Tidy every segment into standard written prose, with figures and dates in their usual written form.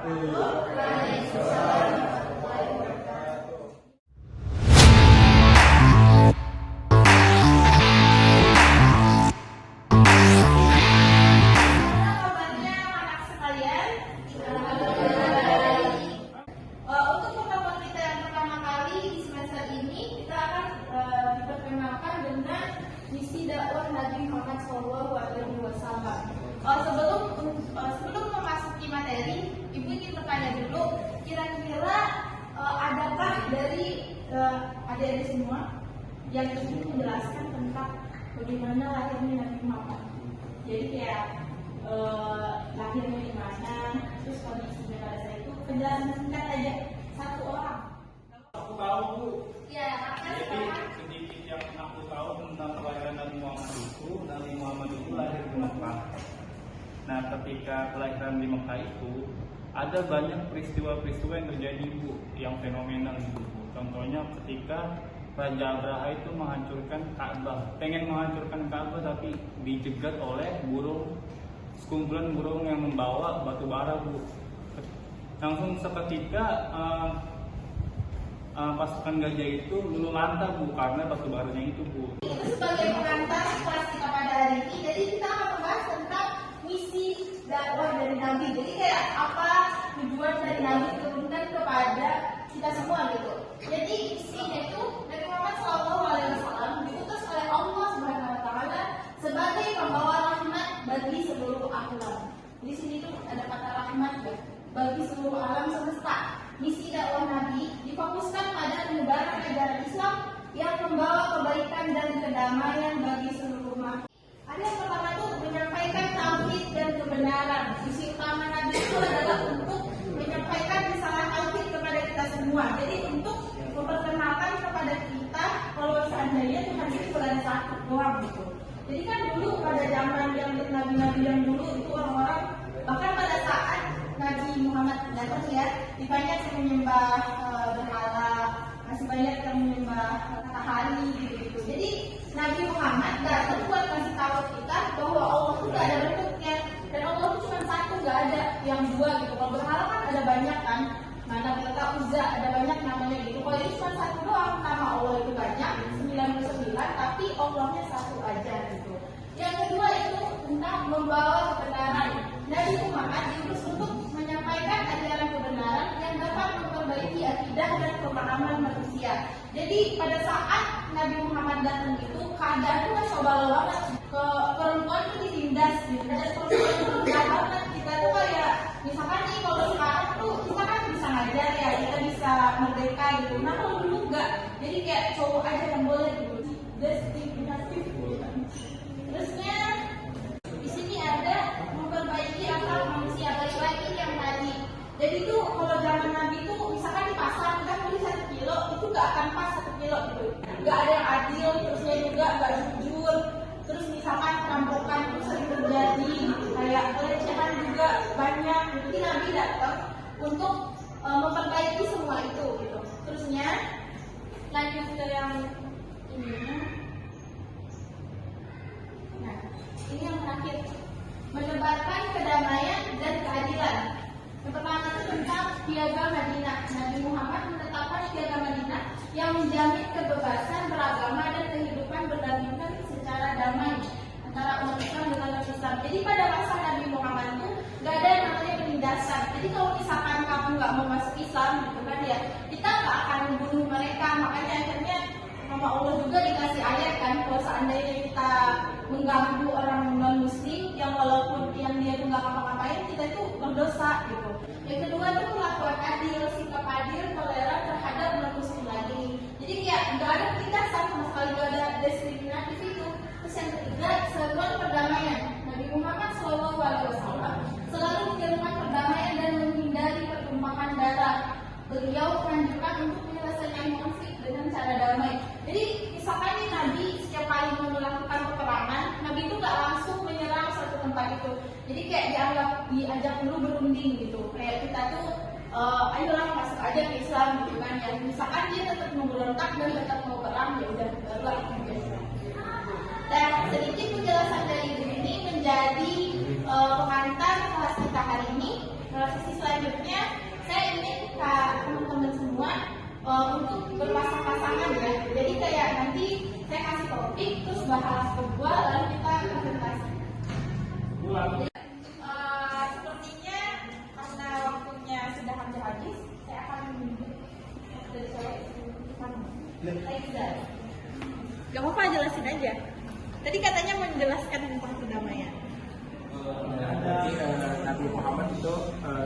Kabarnya anak sekalian, untuk pertemuan kita yang pertama kali di semester ini, kita akan diperkenalkan dengan misi dakwah Nabi Muhammad SAW. Sebelum memasuki materi, Ibu ingin bertanya dulu, kira-kira adakah dari adik-adik semua yang ingin menjelaskan tentang bagaimana lahirnya Nabi Muhammad? Jadi kayak lahirnya di mana, terus kondisinya pada saat itu, penjelasan singkat aja satu orang. Aku tahu Bu. Ya, Jadi sedikit yang aku tahu tentang kelahiran Nabi Muhammad itu, Nabi Muhammad itu lahir di Mekah. Nah, ketika kelahiran di Mekah itu ada banyak peristiwa-peristiwa yang terjadi Bu, yang fenomenal gitu Bu. Contohnya ketika Raja Abraha itu menghancurkan Ka'bah, pengen menghancurkan Ka'bah tapi dijegat oleh sekumpulan burung yang membawa batu bara Bu. Langsung seketika pasukan gajah itu luluh lantak Bu karena batu baranya itu Bu. Sebagai pengantar kelas kita pada hari ini, jadi kita akan membahas tentang misi dakwah dari Nabi. Jadi kayak apa tujuan dari Nabi turunkan kepada kita semua gitu. Jadi misinya itu Nabi Muhammad SAW diutus oleh Allah Subhanahu Wa Taala sebagai pembawa rahmat bagi seluruh alam. Di sini tuh ada kata rahmat ya, bagi seluruh alam semesta. Misi dakwah Nabi difokuskan pada penyebaran ajaran Islam yang membawa kebaikan dan kedamaian bagi seluruh makhluk. Ada yang pertama itu menyampaikan tauhid dan kebenaran. Misi utama Nabi itu adalah untuk menyampaikan risalah tauhid kepada kita semua. Jadi untuk memperkenalkan kepada kita kalau seandainya Tuhan itu berada satu doang gitu. Jadi kan dulu pada zaman yang nabi-nabi yang dulu itu orang-orang bahkan pada saat Nabi Muhammad datang ya, banyak yang menyembah berhala, masih banyak yang menyembah matahari gitu. Jadi Nabi Muhammad datang buat kasih tahu kita bahwa Allah itu gak ada bentuknya dan Allah itu cuma satu, gak ada yang dua gitu. Kalau berhala kan ada banyak kan, mana kita Uzza ada banyak namanya gitu. Kalau ini cuma satu doang, nama Allah itu banyak 99, tapi Allahnya satu aja gitu. Yang kedua itu tentang membawa kebenaran. Nabi Muhammad diutus untuk menyampaikan ajaran kebenaran yang dapat memperbaiki akidah dan pemahaman manusia. Jadi pada saat Nabi Muhammad datang itu keadaan itu masya Allah banget, ke perempuan itu ditindas gitu. Dan perempuan itu rendah banget. Kita tuh kayak misalkan nih kalau sekarang tuh kita kan bisa ngajar ya, kita bisa merdeka gitu. Nah kalau dulu enggak, jadi kayak cowok aja yang boleh gitu. Diskriminatif gitu. Terusnya di sini ada memperbaiki akal manusia, balik lagi yang tadi. Jadi itu kalau zaman Nabi itu misalkan di pasar kita beli 1 kilo itu gak akan pas 1 kilo gitu. Gak ada yang adil, terusnya juga gak jujur. Terus misalkan perampokan itu sering terjadi, kayak pelecehan juga banyak. Jadi Nabi datang untuk memperbaiki semua itu gitu. Terusnya lanjut ke yang ini. Nah, ini yang terakhir, menebarkan kedamaian dan keadilan. Yang pertama itu tentang piagam Madinah. Nabi Muhammad menetapkan piagam Madinah yang menjamin kebebasan beragama dan kehidupan berdampingan secara damai antara umat Islam dengan umat Islam. Jadi pada masa Nabi Muhammad itu nggak ada yang namanya penindasan. Jadi kalau misalkan kamu nggak mau masuk Islam, gitu kan ya, kita nggak akan membunuh mereka. Makanya akhirnya sama Allah juga dikasih ayat kan, kalau seandainya kita mengganggu orang non muslim yang walaupun yang dia itu nggak ngapa-ngapain, kita itu berdosa gitu. Yang kedua itu perlakuan adil, sikap adil, toleran terhadap non muslim lagi. Jadi kayak nggak ada penindasan sama sekali, nggak ada diskriminatif itu. Terus yang ketiga, seruan perdamaian. Nabi Muhammad SAW selalu menyerukan perdamaian dan menghindari pertumpahan darah. Beliau menganjurkan untuk menyelesaikan konflik dengan cara damai. Jadi misalkan nih Nabi setiap kali mau melakukan peperangan, Nabi itu nggak langsung menyerang satu tempat itu. Jadi kayak diajak dulu berunding gitu. Kayak kita tuh ayolah masuk aja ke Islam gitu kan. Ya misalkan dia tetap mau berontak dan tetap mau perang, ya udah barulah ke Islam. Dan sedikit penjelasan dari ini menjadi pengantar kelas kita hari ini. Sesi selanjutnya membahas kedua, lalu kita presentasi. Sepertinya karena waktunya sudah hampir habis, saya akan menunjuk dari saya Reza. Gak apa-apa, jelasin aja. Tadi katanya menjelaskan tentang perdamaian. Jadi Nabi Muhammad itu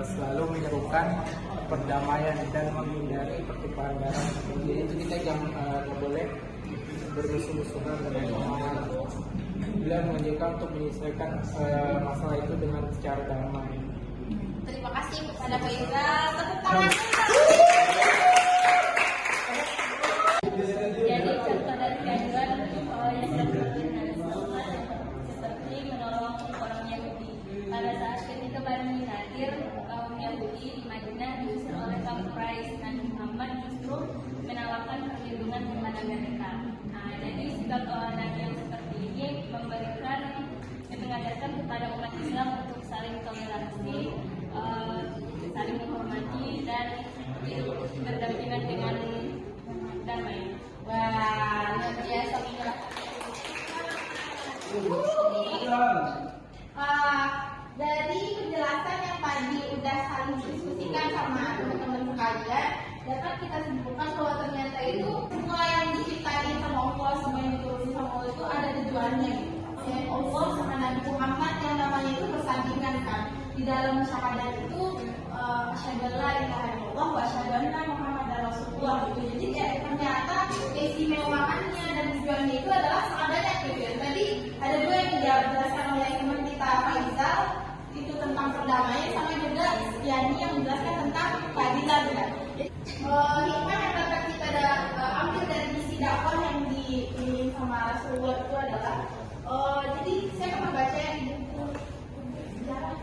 selalu menyerukan perdamaian dan menghindari pertumpahan darah. Jadi itu kita jangan boleh bermusuh-musuhan dengan orang. Beliau mengajarkan untuk menyelesaikan masalah itu dengan secara damai. Terima kasih kepada Pak Reza. Tepuk tangan. Jadi contoh dari keadilan yang dilakukan Nabi Muhammad seperti menolong orang Yahudi. Pada saat ketika Bani Nadir kaum Yahudi di Madinah diusir oleh kaum Quraisy, Nabi Muhammad justru menawarkan perlindungan kepada mereka. Nah, jadi sikap Nabi yang seperti ini mengajarkan kepada umat Islam untuk saling toleransi, saling menghormati dan berdampingan dengan damai. Wah, luar biasa inilah. Dari penjelasan yang tadi udah saling diskusikan sama teman-teman sekalian, dapat kita simpulkan bahwa ternyata itu semua yang diciptain sama Allah, semua yang dituruti sama Allah itu ada tujuannya. Allah sama Nabi Muhammad yang namanya itu bersandingan kan. Di dalam syahadat itu asyhadu an la ilaha illallah wa asyhadu anna Muhammadar Rasulullah gitu. Jadi ternyata keistimewaannya dan tujuannya itu adalah syahadat gitu ya. Tadi ada dua yang dijelaskan oleh teman kita Faizal, itu tentang perdamaian, sama juga Yani yang menjelaskan tentang keadilan kan. Hikmah yang dapat kita ambil dari misi dakwah yang dipimpin sama Rasulullah itu adalah jadi saya akan membaca yang di buku sejarah.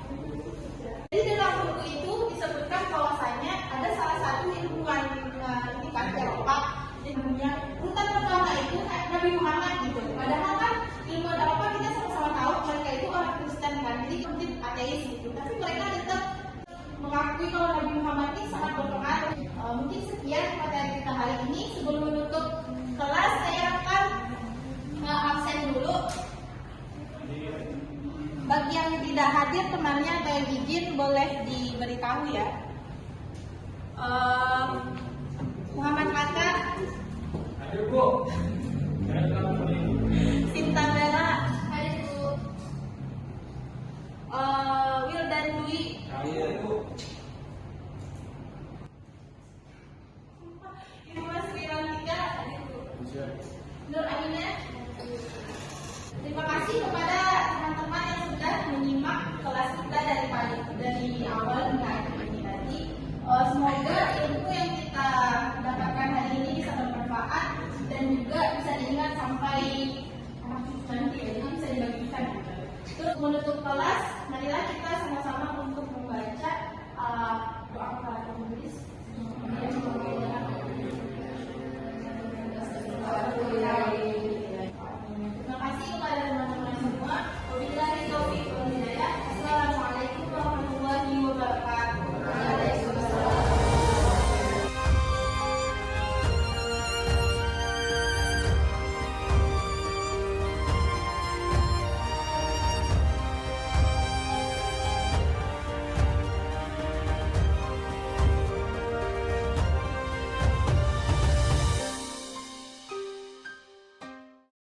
Jadi dalam buku itu disebutkan bahwasanya ada salah satu ilmuwan ini kan Eropa yang punya urutan pertama itu Nabi Muhammad gitu. Padahal kan ilmuwan Eropa kita sama-sama tahu mereka itu orang Kristen kan, jadi mungkin ateis gitu. Tapi mereka tetap mengakui kalau Nabi Muhammad ini sangat berpengaruh. Mungkin sekian materi kita hari ini. Sebelum menutup kelas saya akan absen dulu. Bagi yang tidak hadir temannya atau yang izin boleh diberitahu ya. Muhammad Hatta, Hadir Bu. Sinta Bella, hadir Bu. Wildan Dwi, Hadir Bu. Ibu Mas Wirantika, hadir Bu. Nur Aminah. Terima kasih kepada teman-teman yang sudah menyimak kelas kita dari awal hingga akhir ini tadi. Semoga ilmu yang kita dapatkan hari ini bisa bermanfaat dan juga bisa diingat sampai nanti ya, jadi bisa dibagikan. Terus menutup kelas, marilah kita sama-sama untuk membaca doa para penulis.